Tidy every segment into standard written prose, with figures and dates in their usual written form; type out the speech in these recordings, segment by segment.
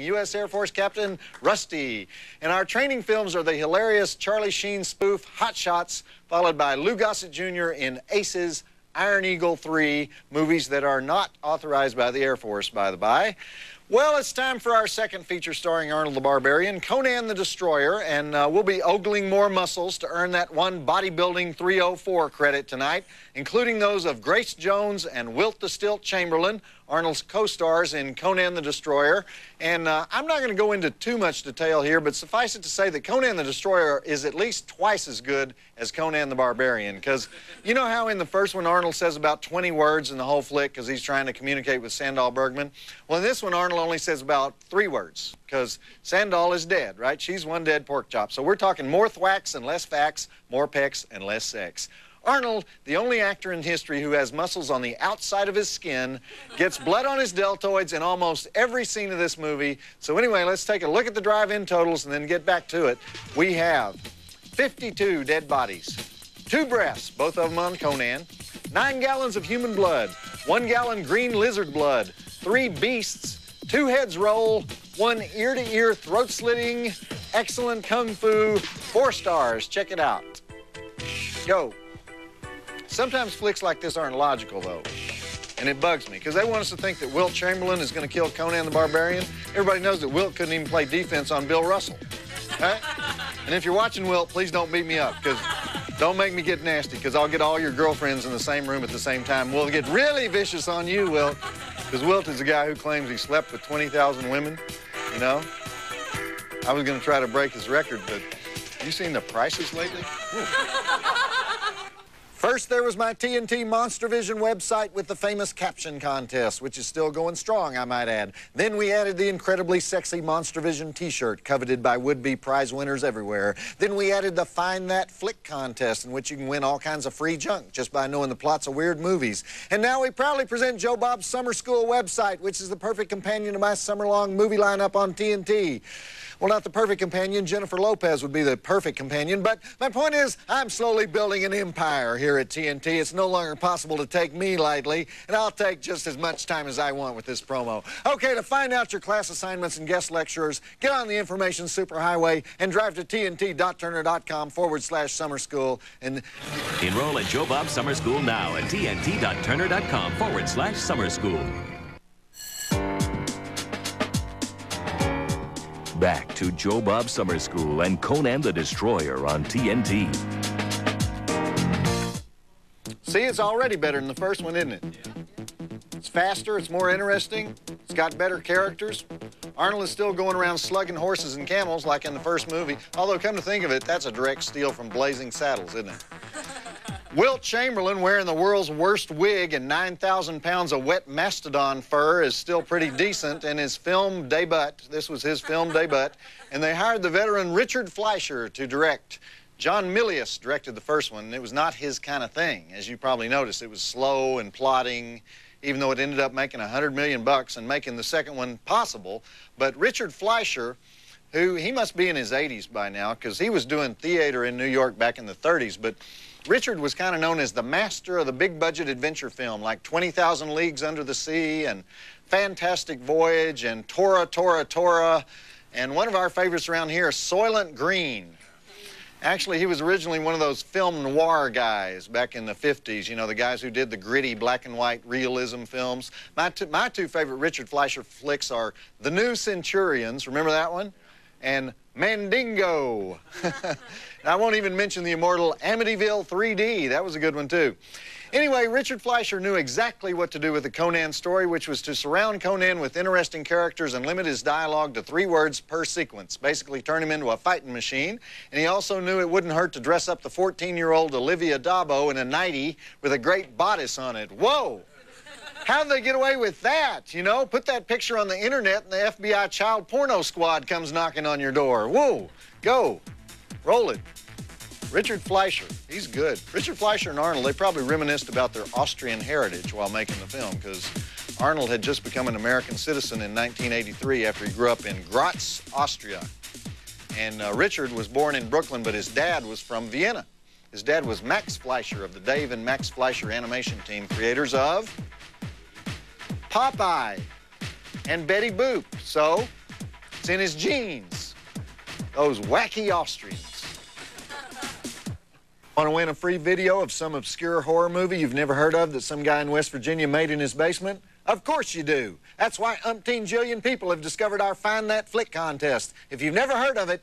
U.S. Air Force Captain Rusty. And our training films are the hilarious Charlie Sheen spoof Hot Shots, followed by Lou Gossett Jr. in Aces, Iron Eagle 3, movies that are not authorized by the Air Force, by the by. Well, it's time for our second feature starring Arnold the Barbarian, Conan the Destroyer, and we'll be ogling more muscles to earn that one bodybuilding 304 credit tonight, including those of Grace Jones and Wilt the Stilt Chamberlain, Arnold's co-stars in Conan the Destroyer. And I'm not going to go into too much detail here, but suffice it to say that Conan the Destroyer is at least twice as good as Conan the Barbarian, because you know how in the first one Arnold says about 20 words in the whole flick because he's trying to communicate with Sandahl Bergman? Well, in this one, Arnold only says about 3 words because Sandahl is dead, right? She's one dead pork chop. So we're talking more thwacks and less facts, more pecs and less sex. Arnold, the only actor in history who has muscles on the outside of his skin, gets blood on his deltoids in almost every scene of this movie. So anyway, let's take a look at the drive-in totals and then get back to it. We have 52 dead bodies, 2 breaths, both of them on Conan, 9 gallons of human blood, 1 gallon green lizard blood, 3 beasts, 2 heads roll, 1 ear-to-ear throat-slitting, excellent kung fu, 4 stars. Check it out. Go. Sometimes flicks like this aren't logical, though, and it bugs me, because they want us to think that Wilt Chamberlain is going to kill Conan the Barbarian. Everybody knows that Wilt couldn't even play defense on Bill Russell, right? And if you're watching Wilt, please don't beat me up, because don't make me get nasty, because I'll get all your girlfriends in the same room at the same time. We'll get really vicious on you, Wilt, because Wilt is a guy who claims he slept with 20,000 women, you know? I was going to try to break his record, but you seen the prices lately? Ooh. First, there was my TNT Monster Vision website with the famous caption contest, which is still going strong, I might add. Then we added the incredibly sexy Monster Vision t-shirt, coveted by would-be prize winners everywhere. Then we added the Find That Flick contest, in which you can win all kinds of free junk just by knowing the plots of weird movies. And now we proudly present Joe Bob's Summer School website, which is the perfect companion to my summer-long movie lineup on TNT. Well, not the perfect companion. Jennifer Lopez would be the perfect companion. But my point is, I'm slowly building an empire here at TNT. It's no longer possible to take me lightly, and I'll take just as much time as I want with this promo. Okay, to find out your class assignments and guest lecturers, get on the information superhighway and drive to tnt.turner.com/summer school and enroll at Joe Bob Summer School now at tnt.turner.com/summer school. Back to Joe Bob Summer School and Conan the Destroyer on TNT. See, it's already better than the first one, isn't it? It's faster, it's more interesting, it's got better characters. Arnold is still going around slugging horses and camels like in the first movie, although come to think of it, that's a direct steal from Blazing Saddles, isn't it? Wilt Chamberlain, wearing the world's worst wig and 9,000 pounds of wet mastodon fur, is still pretty decent in his film debut. This was his film debut. And they hired the veteran Richard Fleischer to direct. John Milius directed the first one, and it was not his kind of thing. As you probably noticed, it was slow and plodding, even though it ended up making $100 million and making the second one possible. But Richard Fleischer, who, he must be in his 80s by now, because he was doing theater in New York back in the 30s, but Richard was kind of known as the master of the big-budget adventure film, like 20,000 Leagues Under the Sea and Fantastic Voyage and Tora, Tora, Tora, and one of our favorites around here, Soylent Green. Actually, he was originally one of those film noir guys back in the 50s, you know, the guys who did the gritty black and white realism films. My two favorite Richard Fleischer flicks are The New Centurions, remember that one? And Mandingo. I won't even mention the immortal Amityville 3D. That was a good one, too. Anyway, Richard Fleischer knew exactly what to do with the Conan story, which was to surround Conan with interesting characters and limit his dialogue to 3 words per sequence, basically turn him into a fighting machine. And he also knew it wouldn't hurt to dress up the 14-year-old Olivia Dabo in a nightie with a great bodice on it. Whoa! How'd they get away with that, you know? Put that picture on the internet and the FBI child porno squad comes knocking on your door. Whoa, go, roll it. Richard Fleischer, he's good. Richard Fleischer and Arnold, they probably reminisced about their Austrian heritage while making the film, because Arnold had just become an American citizen in 1983 after he grew up in Graz, Austria. And Richard was born in Brooklyn, but his dad was from Vienna. His dad was Max Fleischer of the Dave and Max Fleischer animation team, creators of Popeye and Betty Boop. So It's in his genes. Those wacky Austrians. Want to win a free video of some obscure horror movie you've never heard of that some guy in West Virginia made in his basement? Of course you do. That's why umpteen jillion people have discovered our Find That Flick contest. If you've never heard of it,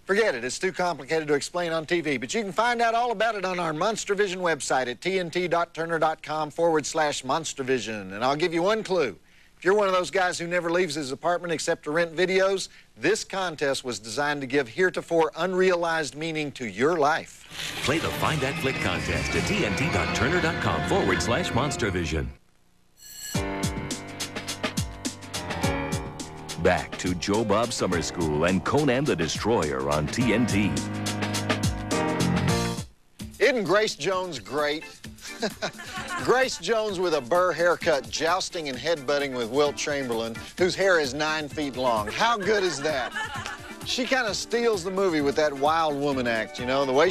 forget it. It's too complicated to explain on TV. But you can find out all about it on our MonsterVision website at tnt.turner.com/MonsterVision. And I'll give you one clue. If you're one of those guys who never leaves his apartment except to rent videos, this contest was designed to give heretofore unrealized meaning to your life. Play the Find That Flick contest at tnt.turner.com/MonsterVision. Back to Joe Bob Summer School and Conan the Destroyer on TNT. Isn't Grace Jones great? Grace Jones with a burr haircut jousting and headbutting with Wilt Chamberlain, whose hair is 9 feet long. How good is that? She kind of steals the movie with that wild woman act, you know. The way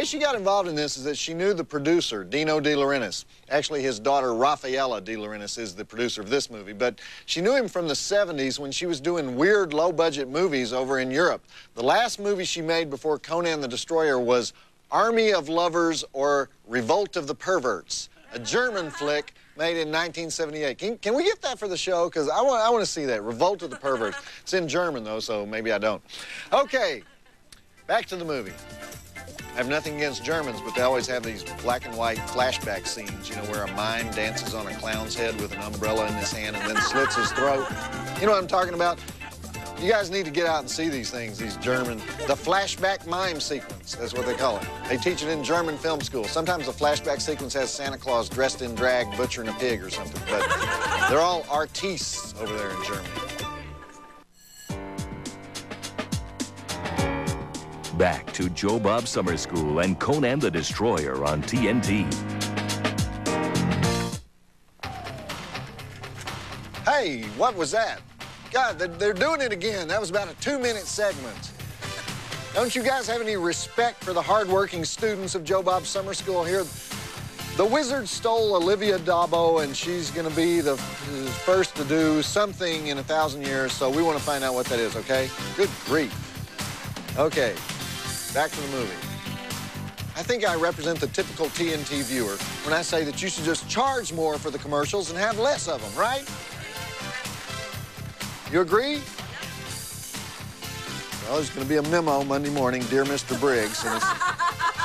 she got involved in this is that she knew the producer, Dino De Laurentiis. Actually, his daughter, Rafaela De Laurentiis, is the producer of this movie. But she knew him from the 70s when she was doing weird, low-budget movies over in Europe. The last movie she made before Conan the Destroyer was Army of Lovers or Revolt of the Perverts, a German flick made in 1978. Can we get that for the show? Because I want to see that, Revolt of the Perverts. It's in German, though, so maybe I don't. Okay, back to the movie. I have nothing against Germans, but they always have these black and white flashback scenes, you know, where a mime dances on a clown's head with an umbrella in his hand and then slits his throat. You know what I'm talking about? You guys need to get out and see these things, these German, the flashback mime sequence, that's what they call it. They teach it in German film school. Sometimes the flashback sequence has Santa Claus dressed in drag, butchering a pig or something, but they're all artistes over there in Germany. Back to Joe Bob Summer School and Conan the Destroyer on TNT. Hey, what was that? God, they're doing it again. That was about a 2-minute segment. Don't you guys have any respect for the hardworking students of Joe Bob Summer School here? The wizard stole Olivia Dabo, and she's going to be the first to do something in 1,000 years, so we want to find out what that is, okay? Good grief. Okay, back to the movie. I think I represent the typical TNT viewer when I say that you should just charge more for the commercials and have less of them, right? You agree? Well, there's going to be a memo Monday morning, Dear Mr. Briggs, and it's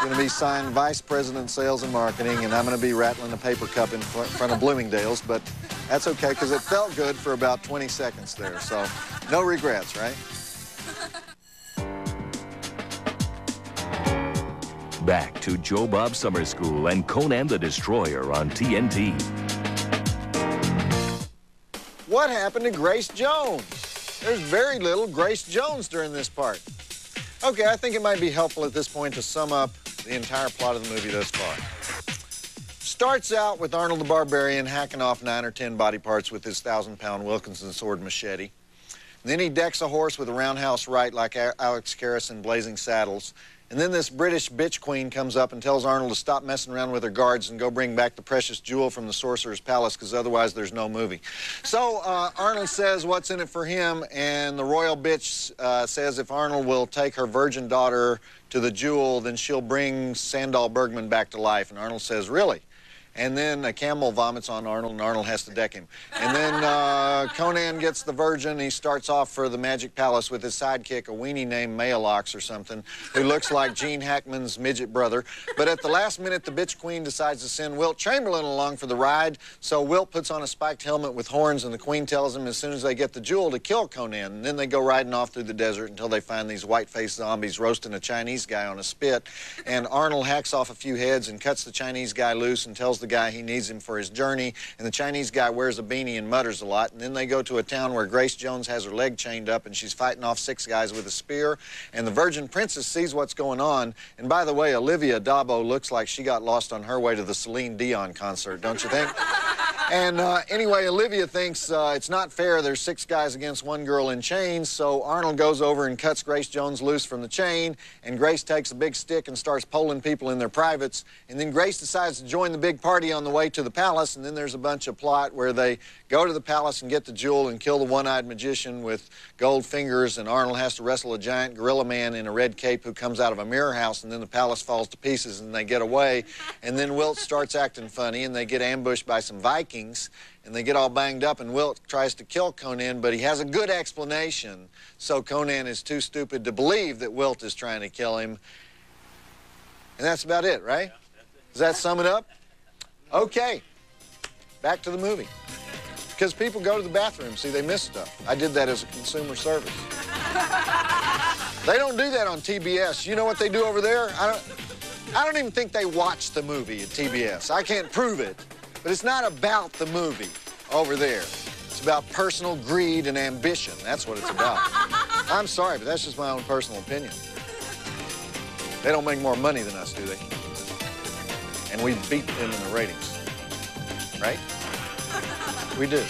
going to be signed Vice President Sales and Marketing, and I'm going to be rattling a paper cup in front of Bloomingdale's, but that's okay, because it felt good for about 20 seconds there, so no regrets, right? Back to Joe Bob Summer School and Conan the Destroyer on TNT. What happened to Grace Jones? There's very little Grace Jones during this part. Okay, I think it might be helpful at this point to sum up the entire plot of the movie thus far. Starts out with Arnold the Barbarian hacking off 9 or 10 body parts with his 1,000-pound Wilkinson sword machete. And then he decks a horse with a roundhouse right like Alex Karras in Blazing Saddles. And then this British bitch queen comes up and tells Arnold to stop messing around with her guards and go bring back the precious jewel from the sorcerer's palace, because otherwise there's no movie. So Arnold says what's in it for him, and the royal bitch says if Arnold will take her virgin daughter to the jewel, then she'll bring Sandahl Bergman back to life. And Arnold says, really? And then a camel vomits on Arnold, and Arnold has to deck him. And then Conan gets the virgin. He starts off for the Magic Palace with his sidekick, a weenie named Mayalox or something, who looks like Gene Hackman's midget brother. But at the last minute, the bitch queen decides to send Wilt Chamberlain along for the ride. So Wilt puts on a spiked helmet with horns, and the queen tells him as soon as they get the jewel to kill Conan. And then they go riding off through the desert until they find these white-faced zombies roasting a Chinese guy on a spit. And Arnold hacks off a few heads and cuts the Chinese guy loose and tells the guy he needs him for his journey, and the Chinese guy wears a beanie and mutters a lot. And then they go to a town where Grace Jones has her leg chained up and she's fighting off 6 guys with a spear, and the virgin princess sees what's going on. And by the way, Olivia Dabo looks like she got lost on her way to the Celine Dion concert, don't you think? And anyway, Olivia thinks it's not fair. There's 6 guys against 1 girl in chains, so Arnold goes over and cuts Grace Jones loose from the chain, and Grace takes a big stick and starts polling people in their privates, and then Grace decides to join the big party on the way to the palace, and then there's a bunch of plot where they go to the palace and get the jewel and kill the one-eyed magician with gold fingers, and Arnold has to wrestle a giant gorilla man in a red cape who comes out of a mirror house, and then the palace falls to pieces and they get away, and then Wilt starts acting funny, and they get ambushed by some Vikings, and they get all banged up, and Wilt tries to kill Conan, but he has a good explanation, so Conan is too stupid to believe that Wilt is trying to kill him. And that's about it, right? Does that sum it up? Okay, back to the movie. Because people go to the bathroom, see, they miss stuff. I did that as a consumer service. They don't do that on TBS. You know what they do over there? I don't even think they watch the movie at TBS. I can't prove it. But it's not about the movie over there. It's about personal greed and ambition. That's what it's about. I'm sorry, but that's just my own personal opinion. They don't make more money than us, do they? And we beat them in the ratings. Right? We do.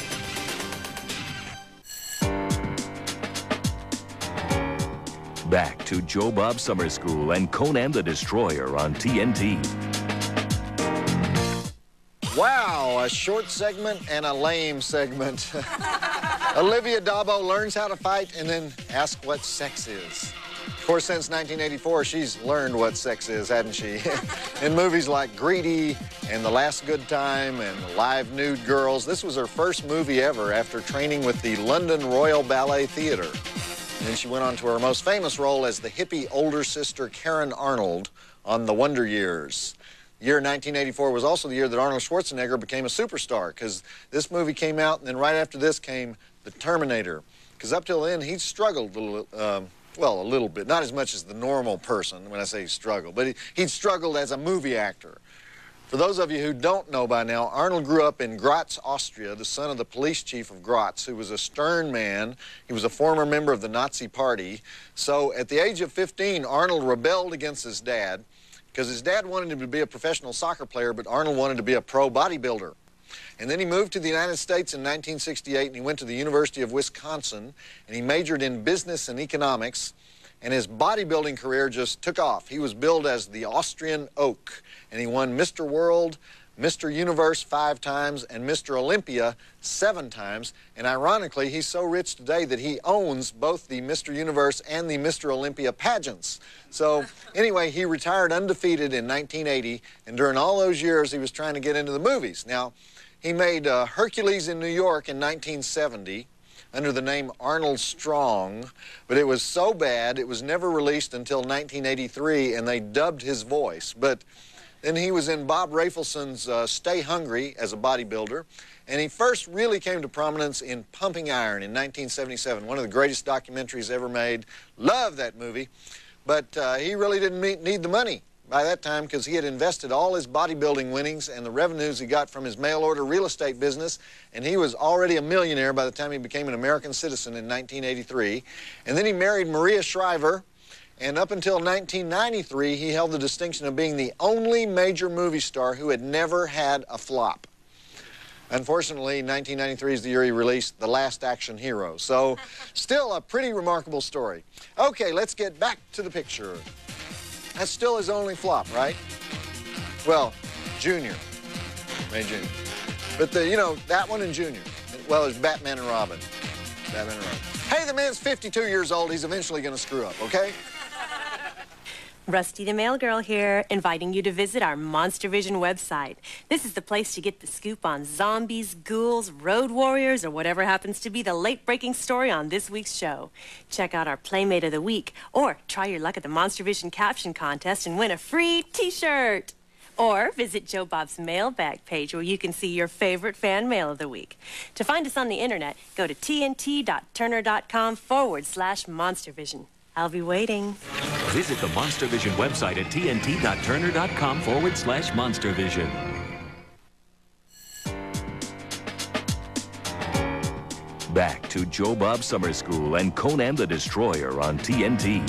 Back to Joe Bob Summer School and Conan the Destroyer on TNT. Wow, a short segment and a lame segment. Olivia Dabo learns how to fight and then asks what sex is. Of course, since 1984, she's learned what sex is, hasn't she? In movies like Greedy and The Last Good Time and Live Nude Girls, this was her first movie ever after training with the London Royal Ballet Theatre. And then she went on to her most famous role as the hippie older sister Karen Arnold on The Wonder Years. The year 1984 was also the year that Arnold Schwarzenegger became a superstar, because this movie came out, and then right after this came The Terminator. Because up till then, he'd struggled well, a little bit. Not as much as the normal person when I say struggle, but he'd struggled as a movie actor. For those of you who don't know by now, Arnold grew up in Graz, Austria, the son of the police chief of Graz, who was a stern man. He was a former member of the Nazi Party. So at the age of 15, Arnold rebelled against his dad, because his dad wanted him to be a professional soccer player, but Arnold wanted to be a pro bodybuilder. And then he moved to the United States in 1968, and he went to the University of Wisconsin, and he majored in business and economics, and his bodybuilding career just took off. He was billed as the Austrian Oak, and he won Mr. World, Mr. Universe 5 times, and Mr. Olympia 7 times. And ironically, he's so rich today that he owns both the Mr. Universe and the Mr. Olympia pageants. So anyway, he retired undefeated in 1980, and during all those years, he was trying to get into the movies. Now, he made Hercules in New York in 1970 under the name Arnold Strong, but it was so bad, it was never released until 1983, and they dubbed his voice. But then he was in Bob Rafelson's Stay Hungry as a bodybuilder, and he first really came to prominence in Pumping Iron in 1977, one of the greatest documentaries ever made. Love that movie, but he really didn't need the money by that time, because he had invested all his bodybuilding winnings and the revenues he got from his mail-order real estate business, and he was already a millionaire by the time he became an American citizen in 1983. And then he married Maria Shriver, and up until 1993, he held the distinction of being the only major movie star who had never had a flop. Unfortunately, 1993 is the year he released The Last Action Hero, so still a pretty remarkable story. Okay, let's get back to the picture. That's still his only flop, right? Well, Junior. May Junior. But you know, that one and Junior. Well, there's Batman and Robin. Batman and Robin. Hey, the man's 52 years old. He's eventually going to screw up, okay? Rusty the Mail Girl here, inviting you to visit our Monster Vision website. This is the place to get the scoop on zombies, ghouls, road warriors, or whatever happens to be the late-breaking story on this week's show. Check out our Playmate of the Week, or try your luck at the Monster Vision Caption Contest and win a free T-shirt. Or visit Joe Bob's mailbag page, where you can see your favorite fan mail of the week. To find us on the internet, go to tnt.turner.com/monstervision. I'll be waiting. Visit the Monster Vision website at tnt.turner.com/monstervision. Back to Joe Bob Summer School and Conan the Destroyer on TNT.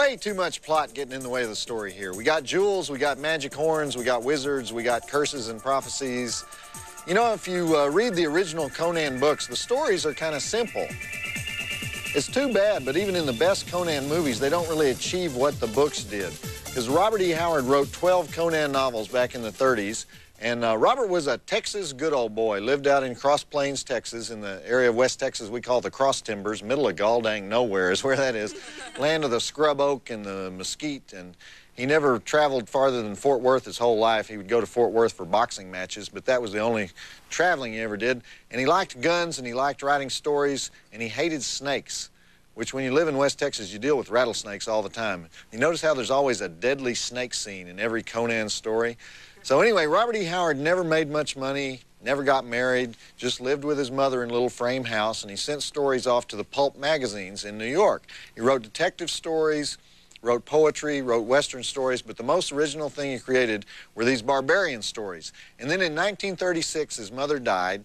Way too much plot getting in the way of the story here. We got jewels, we got magic horns, we got wizards, we got curses and prophecies. You know, if you read the original Conan books, the stories are kind of simple. It's too bad, but even in the best Conan movies, they don't really achieve what the books did. Because Robert E. Howard wrote 12 Conan novels back in the 30s, and Robert was a Texas good old boy, lived out in Cross Plains, Texas, in the area of West Texas we call the Cross Timbers, middle of gall dang nowhere is where that is, land of the scrub oak and the mesquite, and he never traveled farther than Fort Worth his whole life. He would go to Fort Worth for boxing matches, but that was the only traveling he ever did. And he liked guns, and he liked writing stories, and he hated snakes, which when you live in West Texas, you deal with rattlesnakes all the time. You notice how there's always a deadly snake scene in every Conan story? So anyway, Robert E. Howard never made much money, never got married, just lived with his mother in a little frame house, and he sent stories off to the pulp magazines in New York. He wrote detective stories, wrote poetry, wrote Western stories, but the most original thing he created were these barbarian stories. And then in 1936, his mother died,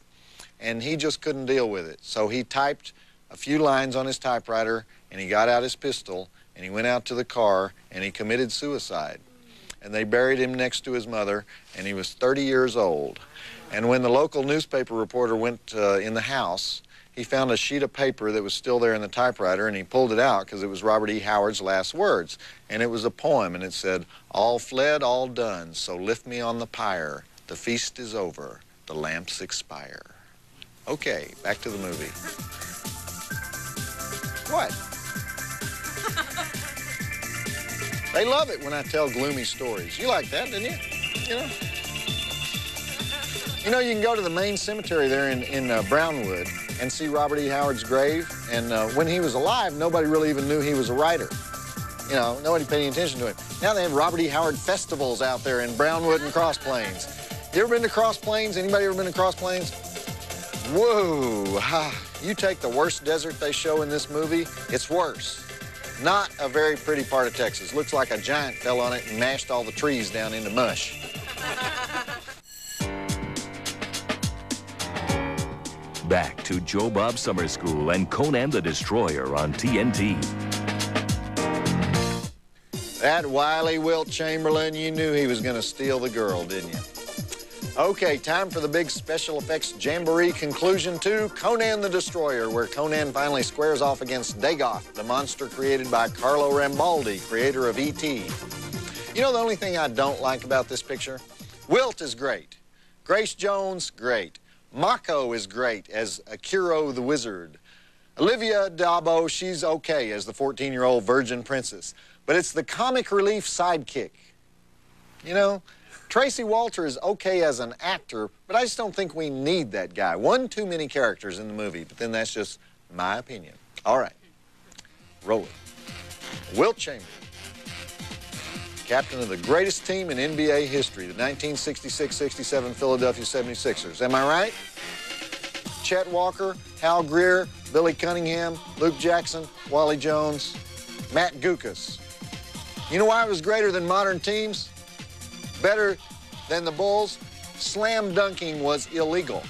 and he just couldn't deal with it. So he typed a few lines on his typewriter, and he got out his pistol, and he went out to the car, and he committed suicide. And they buried him next to his mother, and he was 30 years old. And when the local newspaper reporter went in the house, he found a sheet of paper that was still there in the typewriter, and he pulled it out because it was Robert E. Howard's last words. And it was a poem, and it said, "All fled, all done, so lift me on the pyre. The feast is over, the lamps expire." Okay, back to the movie. What? They love it when I tell gloomy stories. You like that, didn't you? You know, you can go to the main cemetery there in Brownwood and see Robert E. Howard's grave. And when he was alive, nobody really even knew he was a writer. You know, nobody paid any attention to him. Now they have Robert E. Howard festivals out there in Brownwood and Cross Plains. You ever been to Cross Plains? Anybody ever been to Cross Plains? Whoa. You take the worst desert they show in this movie, it's worse. Not a very pretty part of Texas. Looks like a giant fell on it and mashed all the trees down into mush. Back to Joe Bob Summer School and Conan the Destroyer on TNT. That wily Wilt Chamberlain, you knew he was going to steal the girl, didn't you? Okay, time for the big special effects jamboree conclusion to Conan the Destroyer, where Conan finally squares off against Dagoth, the monster created by Carlo Rambaldi, creator of E.T. You know the only thing I don't like about this picture? Wilt is great. Grace Jones, great. Mako is great as Akiro the Wizard. Olivia Dabo, she's okay as the 14-year-old virgin princess. But it's the comic relief sidekick. You know? Tracy Walter is okay as an actor, but I just don't think we need that guy. One too many characters in the movie, but then that's just my opinion. All right, roll it. Wilt Chamberlain, captain of the greatest team in NBA history, the 1966-67 Philadelphia 76ers. Am I right? Chet Walker, Hal Greer, Billy Cunningham, Luke Jackson, Wally Jones, Matt Gukas. You know why it was greater than modern teams? Better than the Bulls? Slam dunking was illegal.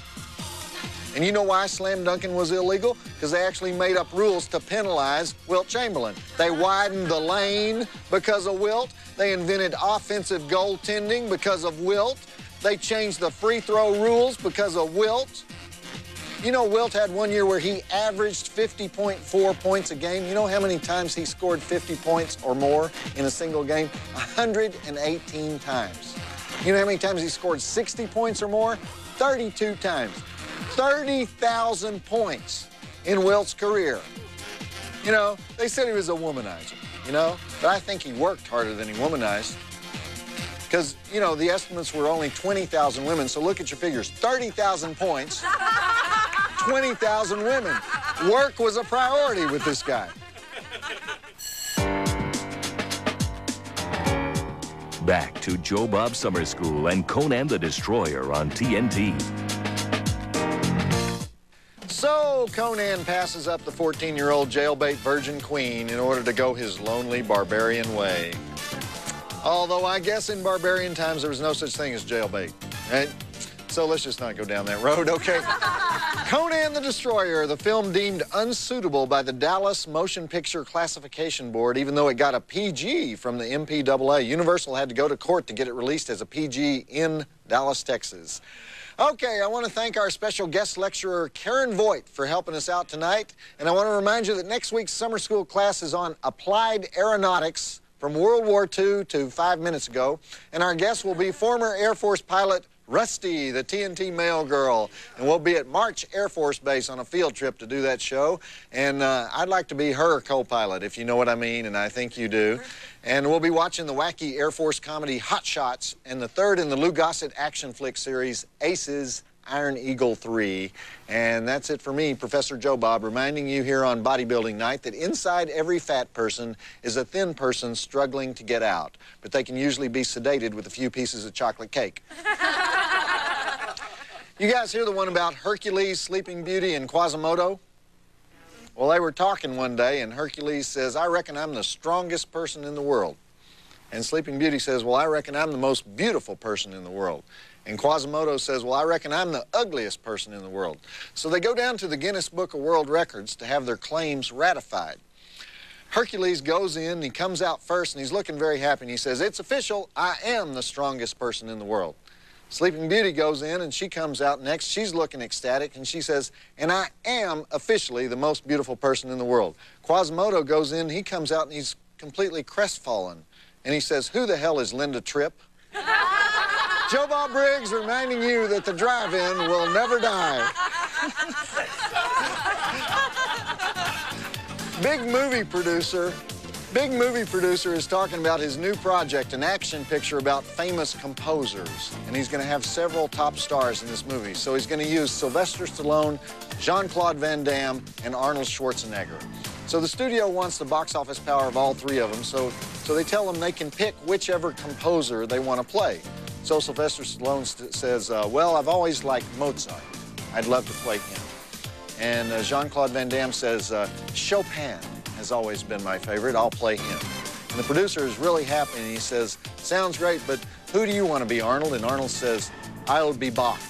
And you know why slam dunking was illegal? Because they actually made up rules to penalize Wilt Chamberlain. They widened the lane because of Wilt. They invented offensive goaltending because of Wilt. They changed the free throw rules because of Wilt. You know, Wilt had one year where he averaged 50.4 points a game. You know how many times he scored 50 points or more in a single game? 118 times. You know how many times he scored 60 points or more? 32 times. 30,000 points in Wilt's career. You know, they said he was a womanizer, you know, but I think he worked harder than he womanized. Because, you know, the estimates were only 20,000 women, so look at your figures. 30,000 points, 20,000 women. Work was a priority with this guy. Back to Joe Bob Summer School and Conan the Destroyer on TNT. So Conan passes up the 14-year-old jailbait virgin queen in order to go his lonely barbarian way. Although I guess in barbarian times there was no such thing as jailbait, right? So let's just not go down that road, okay? Conan the Destroyer, the film deemed unsuitable by the Dallas Motion Picture Classification Board, even though it got a PG from the MPAA. Universal had to go to court to get it released as a PG in Dallas, Texas. Okay, I want to thank our special guest lecturer, Karen Voigt, for helping us out tonight. And I want to remind you that next week's summer school class is on applied aeronautics from World War II to 5 minutes ago. And our guest will be former Air Force pilot Rusty, the TNT mail girl. And we'll be at March Air Force Base on a field trip to do that show. And I'd like to be her co-pilot, if you know what I mean, and I think you do. And we'll be watching the wacky Air Force comedy Hot Shots and the third in the Lou Gossett action flick series, Aces, Iron Eagle 3. And that's it for me, Professor Joe Bob, reminding you here on Bodybuilding Night that inside every fat person is a thin person struggling to get out. But they can usually be sedated with a few pieces of chocolate cake. You guys hear the one about Hercules, Sleeping Beauty, and Quasimodo? Well, they were talking one day, and Hercules says, I reckon I'm the strongest person in the world. And Sleeping Beauty says, well, I reckon I'm the most beautiful person in the world. And Quasimodo says, well, I reckon I'm the ugliest person in the world. So they go down to the Guinness Book of World Records to have their claims ratified. Hercules goes in, and he comes out first, and he's looking very happy, and he says, it's official, I am the strongest person in the world. Sleeping Beauty goes in, and she comes out next. She's looking ecstatic, and she says, and I am officially the most beautiful person in the world. Quasimodo goes in, he comes out, and he's completely crestfallen. And he says, who the hell is Linda Tripp? Joe Bob Briggs reminding you that the drive-in will never die. Big movie producer is talking about his new project, an action picture about famous composers. And he's going to have several top stars in this movie. So he's going to use Sylvester Stallone, Jean-Claude Van Damme, and Arnold Schwarzenegger. So the studio wants the box office power of all three of them, so they tell them they can pick whichever composer they want to play. So Sylvester Stallone says, well, I've always liked Mozart. I'd love to play him. And Jean-Claude Van Damme says, Chopin has always been my favorite. I'll play him. And the producer is really happy, and he says, sounds great, but who do you want to be, Arnold? And Arnold says, I'll be Bach.